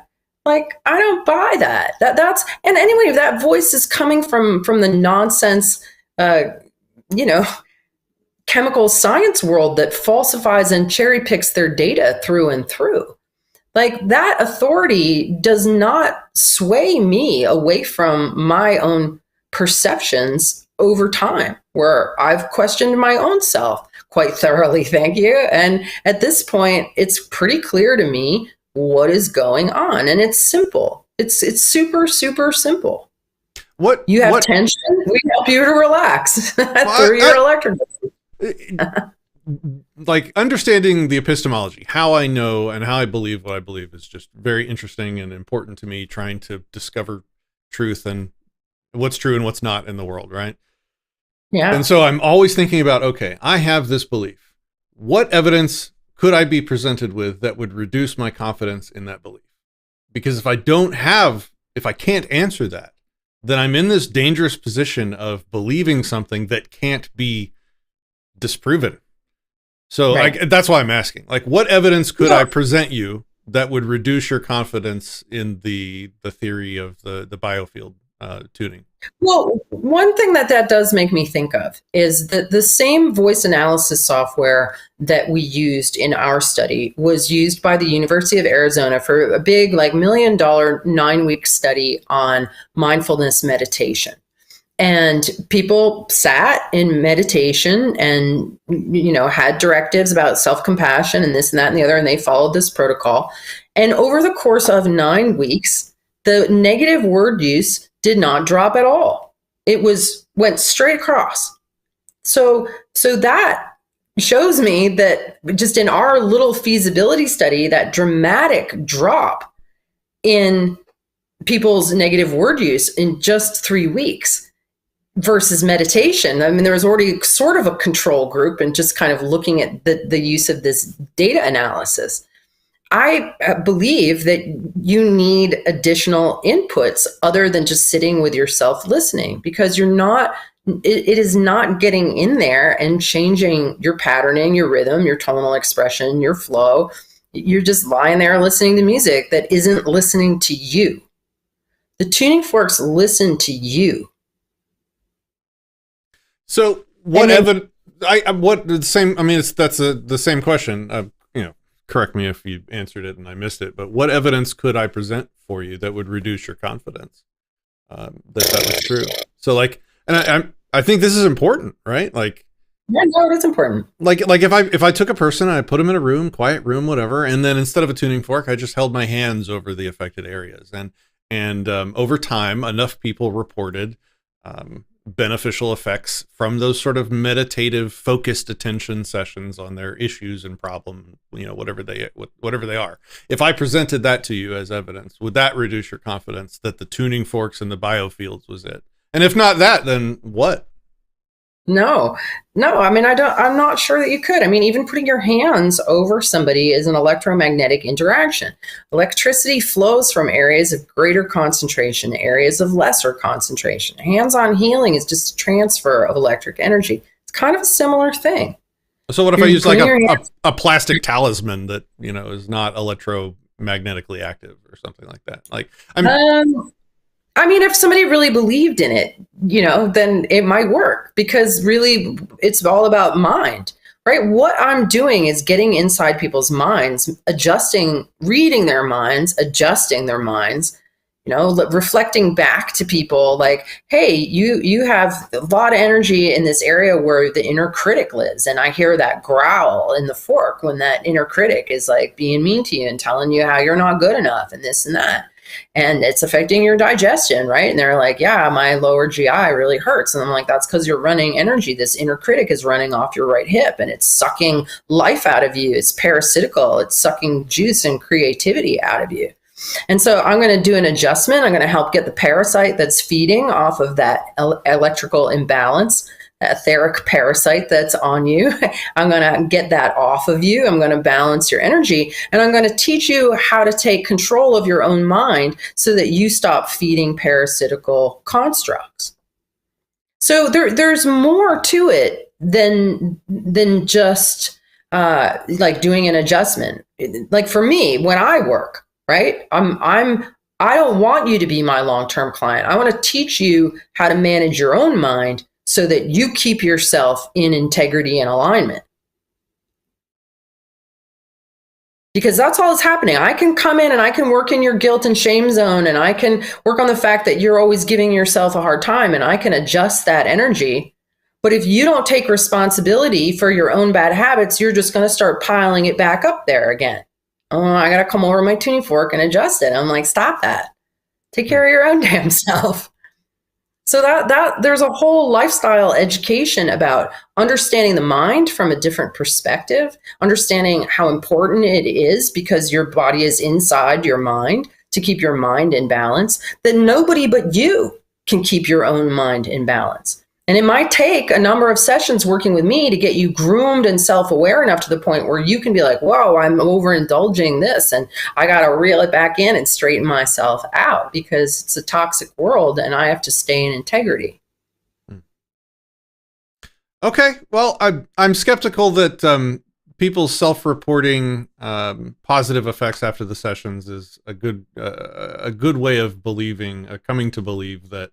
Like, I don't buy that. That's and anyway, if that voice is coming from the nonsense chemical science world that falsifies and cherry picks their data through and through. Like, that authority does not sway me away from my own perceptions over time, where I've questioned my own self quite thoroughly, thank you. And at this point, it's pretty clear to me what is going on. And it's simple. It's super, super simple. You have tension, we help you to relax through your electrical. Like understanding the epistemology, how I know and how I believe what I believe is just very interesting and important to me, trying to discover truth and what's true and what's not in the world, right? Yeah. And so I'm always thinking about, okay, I have this belief. What evidence could I be presented with that would reduce my confidence in that belief? Because if I can't answer that, then I'm in this dangerous position of believing something that can't be disproven. So right. That's why I'm asking, like, what evidence could I present you that would reduce your confidence in the theory of the biofield tuning? Well, one thing that does make me think of is that the same voice analysis software that we used in our study was used by the University of Arizona for a big, like, $1 million 9-week study on mindfulness meditation. And people sat in meditation and, had directives about self-compassion and this and that and the other, and they followed this protocol. And over the course of 9 weeks, the negative word use did not drop at all. It went straight across. So that shows me that just in our little feasibility study, that dramatic drop in people's negative word use in just 3 weeks versus meditation. I mean, there was already sort of a control group and just kind of looking at the use of this data analysis. I believe that you need additional inputs other than just sitting with yourself listening, because it is not getting in there and changing your patterning, your rhythm, your tonal expression, your flow. You're just lying there listening to music that isn't listening to you. The tuning forks listen to you. So what evidence? What the same? I mean, that's the same question. Correct me if you answered it and I missed it. But what evidence could I present for you that would reduce your confidence that was true? So, like, and I think this is important, right? Like, yeah, no, it's important. Like if I took a person and I put them in a room, quiet room, whatever, and then instead of a tuning fork, I just held my hands over the affected areas, and over time, enough people reported beneficial effects from those sort of meditative, focused attention sessions on their issues and problem, whatever they are. If I presented that to you as evidence, would that reduce your confidence that the tuning forks and the biofields was it? And if not that, then what? No. I mean, I'm not sure that you could. I mean, even putting your hands over somebody is an electromagnetic interaction. Electricity flows from areas of greater concentration to areas of lesser concentration. Hands-on healing is just a transfer of electric energy. It's kind of a similar thing. So what if I use like a plastic talisman that, is not electromagnetically active or something like that? Like, I mean, if somebody really believed in it, then it might work, because really it's all about mind, right? What I'm doing is getting inside people's minds, reading their minds, adjusting their minds, reflecting back to people like, hey, you have a lot of energy in this area where the inner critic lives. And I hear that growl in the fork when that inner critic is like being mean to you and telling you how you're not good enough and this and that. And it's affecting your digestion, right? And they're like, yeah, my lower GI really hurts. And I'm like, that's because you're running energy. This inner critic is running off your right hip and it's sucking life out of you. It's parasitical. It's sucking juice and creativity out of you. And so I'm going to do an adjustment. I'm going to help get the parasite that's feeding off of that electrical imbalance, that etheric parasite that's on you. I'm going to get that off of you. I'm going to balance your energy, and I'm going to teach you how to take control of your own mind so that you stop feeding parasitical constructs. So there's more to it than just like doing an adjustment. Like for me, when I work, right, I don't want you to be my long-term client. I want to teach you how to manage your own mind so that you keep yourself in integrity and alignment. Because that's all that's happening. I can come in and I can work in your guilt and shame zone, and I can work on the fact that you're always giving yourself a hard time, and I can adjust that energy. But if you don't take responsibility for your own bad habits, you're just going to start piling it back up there again. Oh, I got to come over my tuning fork and adjust it. I'm like, stop that. Take care of your own damn self. So that there's a whole lifestyle education about understanding the mind from a different perspective, understanding how important it is because your body is inside your mind to keep your mind in balance, that nobody but you can keep your own mind in balance. And it might take a number of sessions working with me to get you groomed and self-aware enough to the point where you can be like, whoa, I'm overindulging this and I got to reel it back in and straighten myself out because it's a toxic world and I have to stay in integrity. Okay. Well, I'm skeptical that people's self-reporting positive effects after the sessions is a good way of coming to believe that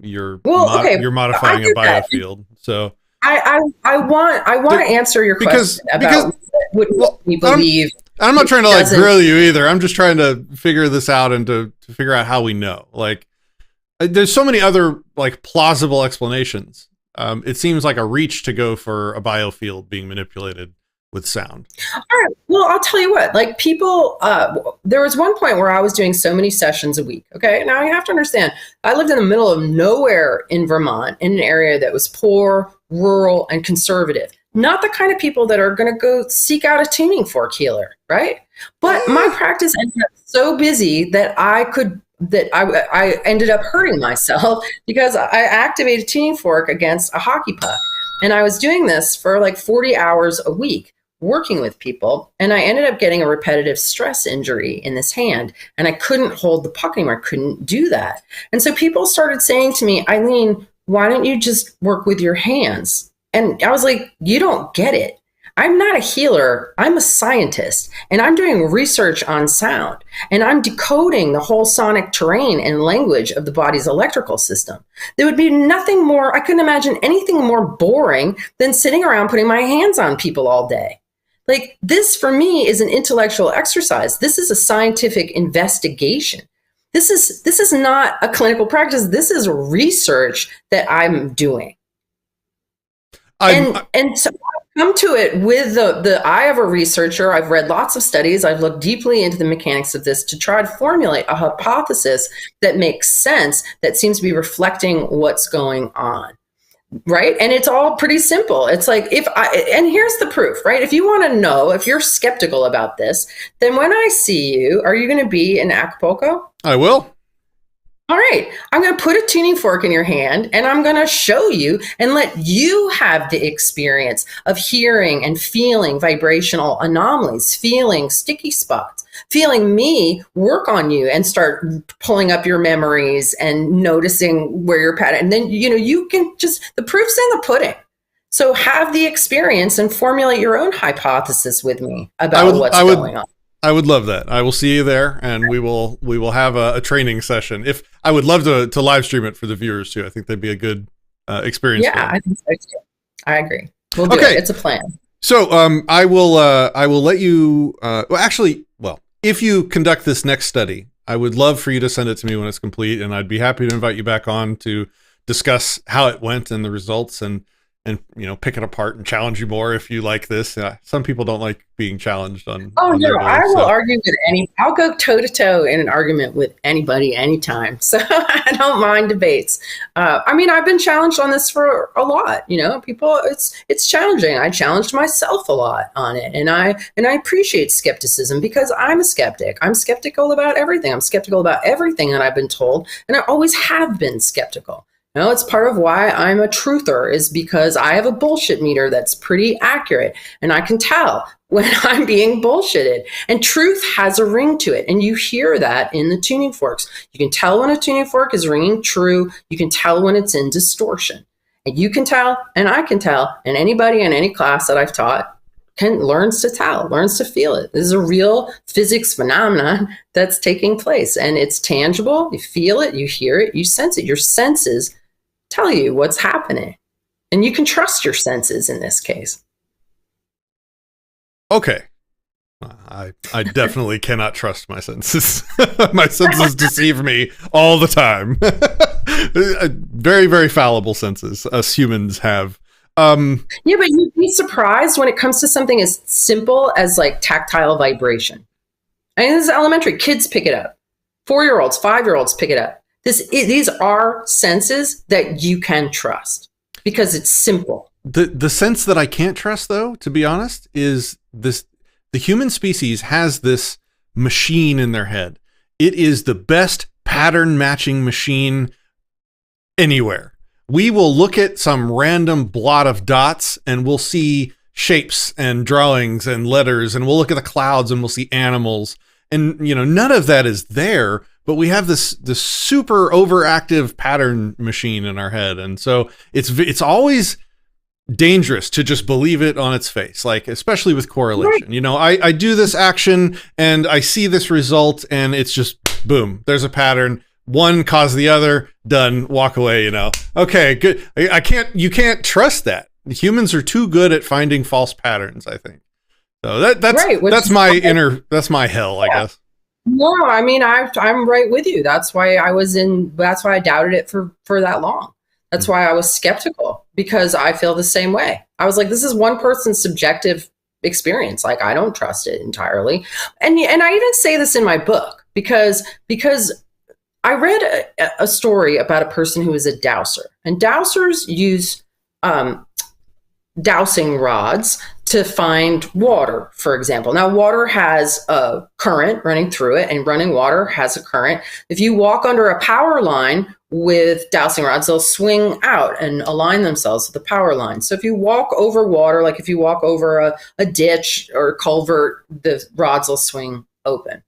you're modifying a biofield. So I want to answer your question about what we believe. I'm not trying to grill you either. I'm just trying to figure this out and to figure out how we know. Like, there's so many other plausible explanations. It seems like a reach to go for a biofield being manipulated with sound. All right. Well, I'll tell you what, people, there was one point where I was doing so many sessions a week. Okay. Now you have to understand, I lived in the middle of nowhere in Vermont, in an area that was poor, rural, and conservative. Not the kind of people that are going to go seek out a tuning fork healer. Right. But my practice ended up so busy that I ended up hurting myself because I activated tuning fork against a hockey puck. And I was doing this for 40 hours a week, working with people, and I ended up getting a repetitive stress injury in this hand, and I couldn't hold the puck anymore. I couldn't do that. And so people started saying to me, Eileen, why don't you just work with your hands? And I was like, you don't get it. I'm not a healer. I'm a scientist, and I'm doing research on sound, and I'm decoding the whole sonic terrain and language of the body's electrical system. There would be nothing more, I couldn't imagine anything more boring than sitting around putting my hands on people all day. Like, this for me is an intellectual exercise. This is a scientific investigation. This is not a clinical practice. This is research that I'm doing. And so I come to it with the eye of a researcher. I've read lots of studies. I've looked deeply into the mechanics of this to try to formulate a hypothesis that makes sense, that seems to be reflecting what's going on. Right. And it's all pretty simple. It's like, and here's the proof, right? If you want to know, if you're skeptical about this, then when I see you, are you going to be in Acapulco? I will. All right, I'm going to put a tuning fork in your hand, and I'm going to show you and let you have the experience of hearing and feeling vibrational anomalies, feeling sticky spots, feeling me work on you and start pulling up your memories and noticing where you're at. And then, you can the proof's in the pudding. So have the experience and formulate your own hypothesis with me about what's going on. I would love that. I will see you there, and we will have a training session. If I would love to live stream it for the viewers too. I think that'd be a good experience. Yeah, I think so too. I agree. We'll do it. It's a plan. So I will let you. If you conduct this next study, I would love for you to send it to me when it's complete, and I'd be happy to invite you back on to discuss how it went and the results, and pick it apart and challenge you more if you like this. Some people don't like being challenged on. Oh, no, I will argue with I'll go toe to toe in an argument with anybody, anytime. So I don't mind debates. I've been challenged on this for a lot, people, it's challenging. I challenged myself a lot on it. And I appreciate skepticism because I'm a skeptic. I'm skeptical about everything. I'm skeptical about everything that I've been told. And I always have been skeptical. It's part of why I'm a truther, is because I have a bullshit meter that's pretty accurate, and I can tell when I'm being bullshitted. And truth has a ring to it, and you hear that in the tuning forks. You can tell when a tuning fork is ringing true. You can tell when it's in distortion. And you can tell, and I can tell, and anybody in any class that I've taught learns to tell, learns to feel it. This is a real physics phenomenon that's taking place, and it's tangible. You feel it, you hear it, you sense it. Your senses tell you what's happening, and you can trust your senses in this case. Okay. I definitely cannot trust my senses. My senses deceive me all the time. Very, very fallible senses us humans have. Yeah, but you'd be surprised when it comes to something as simple as like tactile vibration. I mean, this is elementary. Kids pick it up. 4-year-olds, 5-year-olds pick it up. These are senses that you can trust because it's simple. The sense that I can't trust, though, to be honest, is this: the human species has this machine in their head. It is the best pattern matching machine anywhere. We will look at some random blot of dots and we'll see shapes and drawings and letters, and we'll look at the clouds and we'll see animals. And, none of that is there, but we have this super overactive pattern machine in our head. And so it's always dangerous to just believe it on its face, like, especially with correlation. Right. I do this action and I see this result, and it's just boom, there's a pattern. One caused the other, done, walk away, Okay, good. You can't trust that. Humans are too good at finding false patterns, I think. So that's right, that's my hell, I guess. No, I'm right with you. That's why I doubted it for that long. That's why I was skeptical, because I feel the same way. I was like, this is one person's subjective experience. Like, I don't trust it entirely. And I even say this in my book because I read a story about a person who is a dowser, and dowsers use dowsing rods to find water, for example. Now, water has a current running through it, and running water has a current. If you walk under a power line with dowsing rods, they'll swing out and align themselves with the power line. So if you walk over water, like if you walk over a ditch or a culvert, the rods will swing open.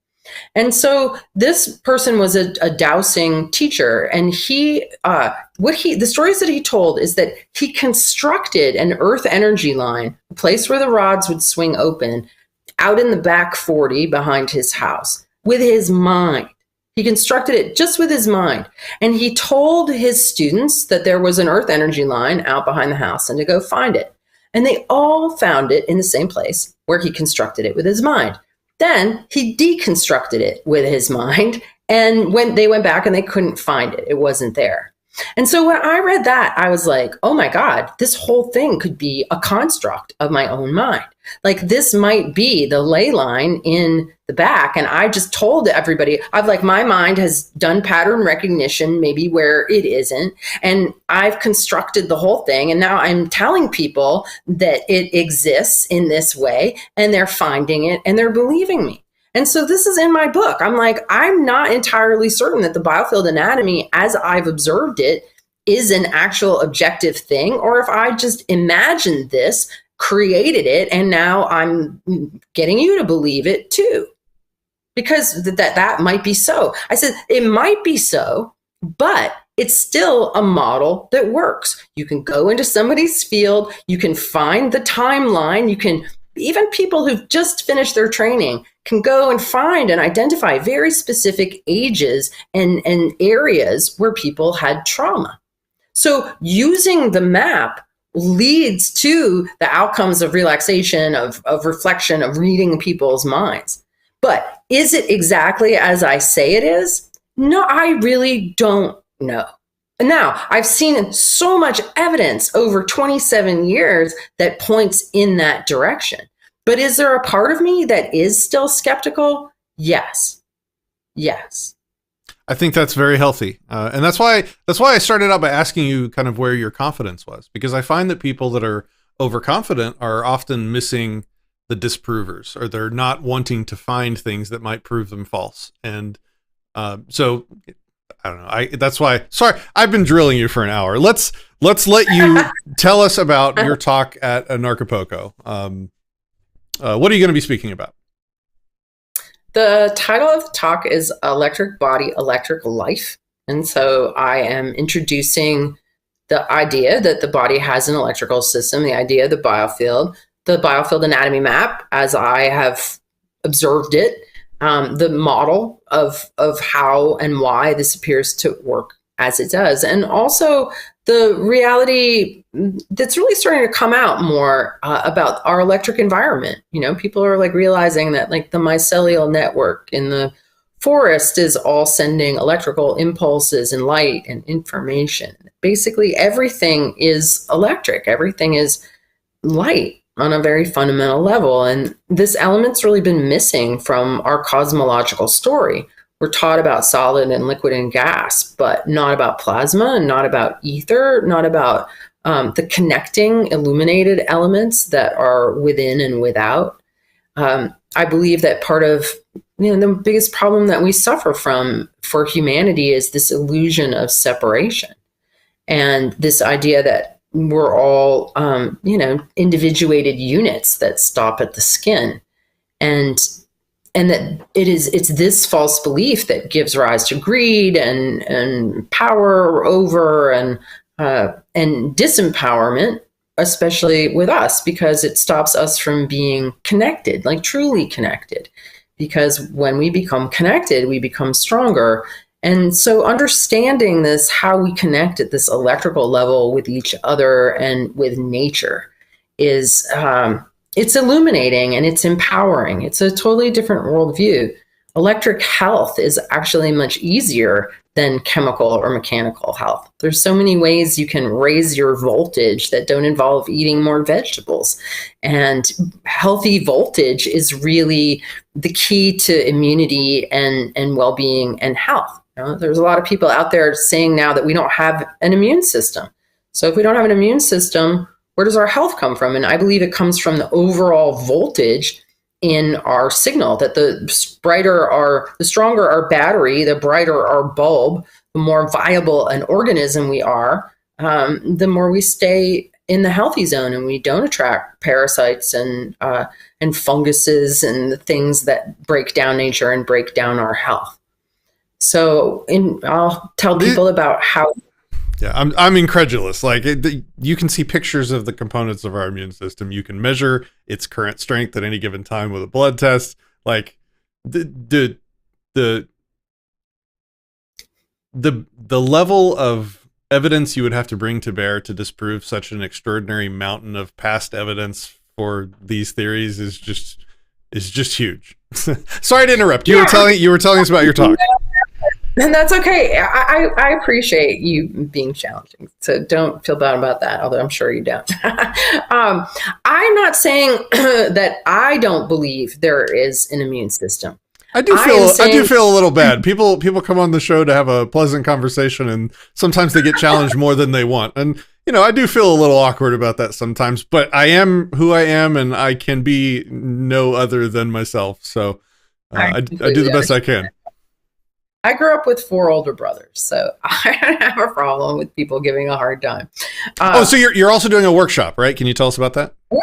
And so this person was a dowsing teacher, and the stories that he told is that he constructed an earth energy line, a place where the rods would swing open, out in the back 40 behind his house with his mind. He constructed it just with his mind. And he told his students that there was an earth energy line out behind the house and to go find it. And they all found it in the same place where he constructed it with his mind. Then he deconstructed it with his mind. And when they went back and they couldn't find it, it wasn't there. And so when I read that, I was like, oh my God, this whole thing could be a construct of my own mind. Like, this might be the ley line in the back. And I just told everybody, my mind has done pattern recognition, maybe where it isn't. And I've constructed the whole thing. And now I'm telling people that it exists in this way, and they're finding it and they're believing me. And so this is in my book. I'm not entirely certain that the biofield anatomy, as I've observed it, is an actual objective thing, or if I just imagined this, created it, and now I'm getting you to believe it too. Because that might be so. I said, it might be so, but it's still a model that works. You can go into somebody's field, you can find the timeline, even people who've just finished their training can go and find and identify very specific ages and areas where people had trauma. So using the map leads to the outcomes of relaxation, of reflection, of reading people's minds. But is it exactly as I say it is? No, I really don't know. Now, I've seen so much evidence over 27 years that points in that direction. But is there a part of me that is still skeptical? Yes. Yes. I think that's very healthy. And that's why I started out by asking you kind of where your confidence was, because I find that people that are overconfident are often missing the disprovers, or they're not wanting to find things that might prove them false. And so I don't know. That's why. Sorry, I've been drilling you for an hour. Let's let you tell us about your talk at Anarchapulco. What are you going to be speaking about? The title of the talk is Electric Body, Electric Life. And so I am introducing the idea that the body has an electrical system, the idea of the biofield anatomy map, as I have observed it, the model of how and why this appears to work as it does. And also the reality that's really starting to come out more about our electric environment. People are realizing that the mycelial network in the forest is all sending electrical impulses and light and information. Basically, everything is electric. Everything is light on a very fundamental level. And this element's really been missing from our cosmological story. We're taught about solid and liquid and gas, but not about plasma, and not about ether, not about the connecting illuminated elements that are within and without. I believe that part of the biggest problem that we suffer from for humanity is this illusion of separation, and this idea that we're all individuated units that stop at the skin, and that it's this false belief that gives rise to greed and power over and disempowerment, especially with us, because it stops us from being connected, truly connected. Because when we become connected, we become stronger. And so understanding this, how we connect at this electrical level with each other and with nature, is it's illuminating and it's empowering. It's a totally different worldview. Electric health is actually much easier than chemical or mechanical health. There's so many ways you can raise your voltage that don't involve eating more vegetables. And healthy voltage is really the key to immunity and well-being and health. There's a lot of people out there saying now that we don't have an immune system. So if we don't have an immune system, where does our health come from? And I believe it comes from the overall voltage in our signal, that the stronger our battery, the brighter our bulb, the more viable an organism we are, the more we stay in the healthy zone, and we don't attract parasites and funguses and the things that break down nature and break down our health. So I'll tell people about how. Yeah, I'm incredulous. Like you can see pictures of the components of our immune system. You can measure its current strength at any given time with a blood test. Like the level of evidence you would have to bring to bear to disprove such an extraordinary mountain of past evidence for these theories is just huge. Sorry to interrupt. You were telling us about your talk. And that's okay. I appreciate you being challenging. So don't feel bad about that, although I'm sure you don't. I'm not saying that I don't believe there is an immune system. I do feel a little bad. People come on the show to have a pleasant conversation, and sometimes they get challenged more than they want. And I do feel a little awkward about that sometimes, but I am who I am, and I can be no other than myself. So I do the best I can. I grew up with 4 older brothers, so I don't have a problem with people giving a hard time. So you're also doing a workshop, right? Can you tell us about that? Yeah,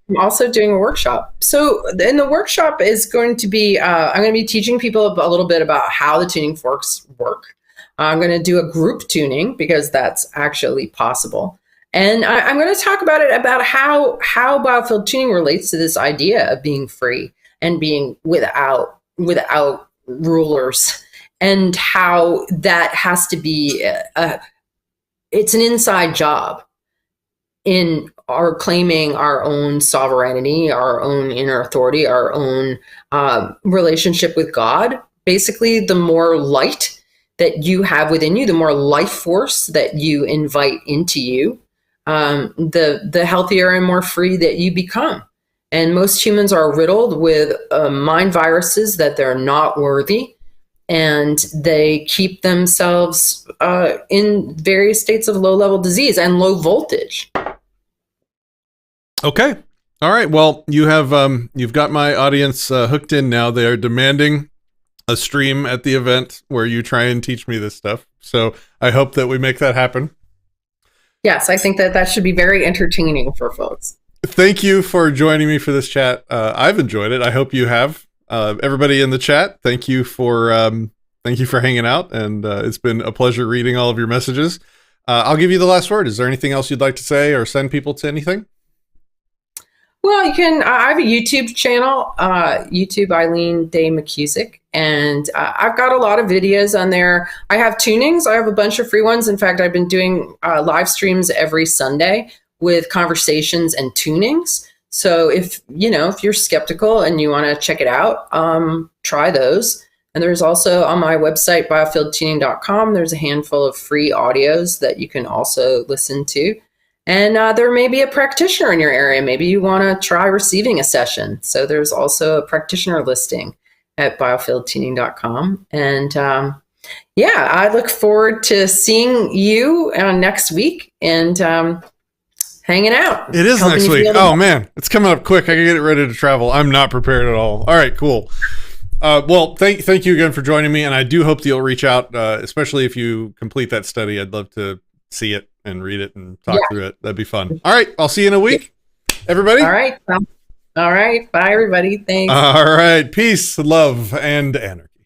I'm also doing a workshop. So in the workshop is going to be, I'm going to be teaching people a little bit about how the tuning forks work. I'm going to do a group tuning because that's actually possible. And I'm going to talk about how biofield tuning relates to this idea of being free and being without rulers. And how that has to be, it's an inside job in our claiming our own sovereignty, our own inner authority, our own relationship with God. Basically, the more light that you have within you, the more life force that you invite into you, the healthier and more free that you become. And most humans are riddled with mind viruses that they're not worthy. And they keep themselves in various states of low-level disease and low voltage. Okay. All right. Well, you've got my audience hooked in now. They are demanding a stream at the event where you try and teach me this stuff. So I hope that we make that happen. Yes, I think that should be very entertaining for folks. Thank you for joining me for this chat. I've enjoyed it. I hope you have. Everybody in the chat, thank you for hanging out, and it's been a pleasure reading all of your messages. I'll give you the last word. Is there anything else you'd like to say or send people to anything? Well, you can. I have a YouTube channel, YouTube Eileen McKusick, and I've got a lot of videos on there. I have tunings. I have a bunch of free ones. In fact, I've been doing live streams every Sunday with conversations and tunings. So if you're skeptical and you want to check it out, try those. And there's also on my website, biofieldtuning.com, there's a handful of free audios that you can also listen to. And there may be a practitioner in your area. Maybe you want to try receiving a session. So there's also a practitioner listing at biofieldtuning.com. And I look forward to seeing you next week and hanging out. It is next week. Oh man, it's coming up quick. I can get it ready to travel. I'm not prepared at all. All right, cool. Well, thank you again for joining me, and I do hope that you'll reach out, especially if you complete that study. I'd love to see it and read it and talk through it. That'd be fun. All right, I'll see you in a week, everybody. All right. All right. Bye, everybody. Thanks. All right. Peace, love, and anarchy.